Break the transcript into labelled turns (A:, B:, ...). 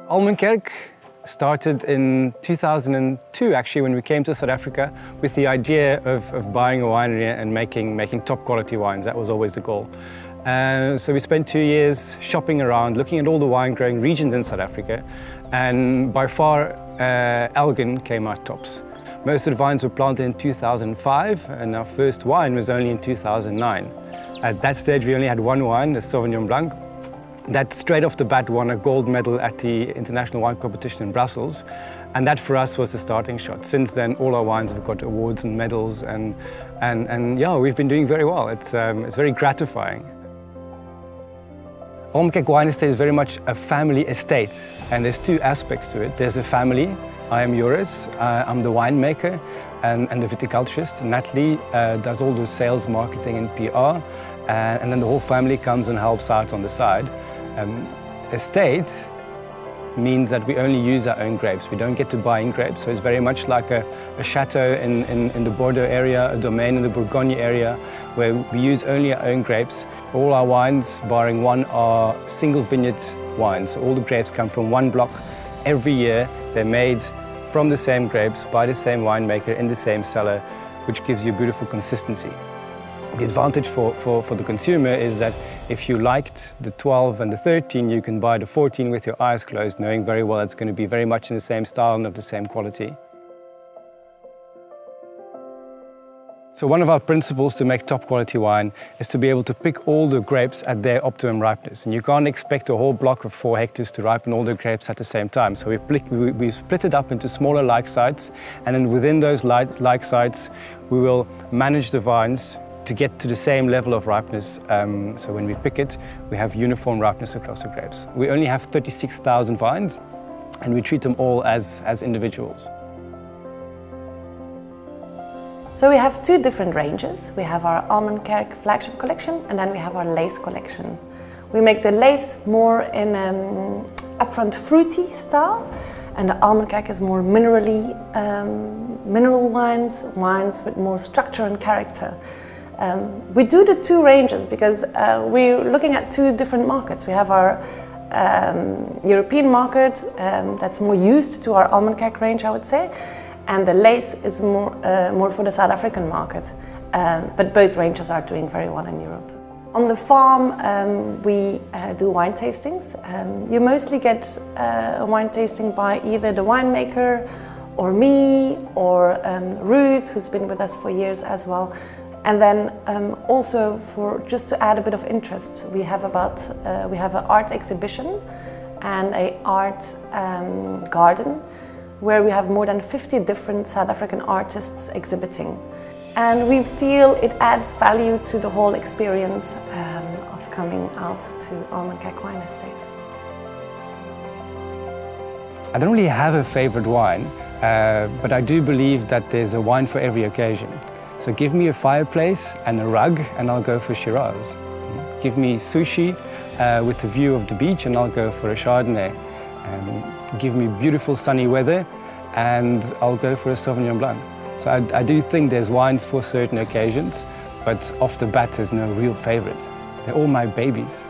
A: Almenkerk started in 2002, actually, when we came to South Africa with the idea of buying a winery and making top quality wines. That was always the goal. So we spent 2 years shopping around, looking at all the wine growing regions in South Africa, and by far Elgin came out tops. Most of the vines were planted in 2005, and our first wine was only in 2009. At that stage we only had one wine, the Sauvignon Blanc, that straight off the bat won a gold medal at the International Wine Competition in Brussels. And that for us was the starting shot. Since then, all our wines have got awards and medals, and yeah, we've been doing very well. It's very gratifying. Almenkerk Wine Estate is very much a family estate, and there's two aspects to it. There's a family. I am Joris, I'm the winemaker and the viticulturist. Natalie does all the sales, marketing and PR, and then the whole family comes and helps out on the side. Estate means that we only use our own grapes. We don't get to buy in grapes, so it's very much like a chateau in the Bordeaux area, a domain in the Bourgogne area, where we use only our own grapes. All our wines, barring one, are single vineyard wines. So all the grapes come from one block every year. They're made from the same grapes, by the same winemaker, in the same cellar, which gives you beautiful consistency. The advantage for the consumer is that if you liked the 12 and the 13, you can buy the 14 with your eyes closed, knowing very well it's going to be very much in the same style and of the same quality. So one of our principles to make top quality wine is to be able to pick all the grapes at their optimum ripeness. And you can't expect a whole block of 4 hectares to ripen all the grapes at the same time. So we split it up into smaller like sites, and then within those like sites we will manage the vines to get to the same level of ripeness. So when we pick it, we have uniform ripeness across the grapes. We only have 36,000 vines, and we treat them all as individuals.
B: So we have 2 different ranges. We have our Almenkerk flagship collection, and then we have our lace collection. We make the lace more in upfront fruity style, and the Almenkerk is more mineral wines with more structure and character. We do the 2 ranges because we're looking at 2 different markets. We have our European market that's more used to our Almenkerk range, I would say, and the lace is more for the South African market. But both ranges are doing very well in Europe. On the farm, we do wine tastings. You mostly get a wine tasting by either the winemaker or me or Ruth, who's been with us for years as well. And then also, just to add a bit of interest, we have an art exhibition and an art garden where we have more than 50 different South African artists exhibiting. And we feel it adds value to the whole experience of coming out to Almenkerk Wine Estate.
A: I don't really have a favorite wine, but I do believe that there's a wine for every occasion. So give me a fireplace and a rug and I'll go for Shiraz. Give me sushi with the view of the beach and I'll go for a Chardonnay. Give me beautiful sunny weather and I'll go for a Sauvignon Blanc. So I do think there's wines for certain occasions, but off the bat there's no real favorite. They're all my babies.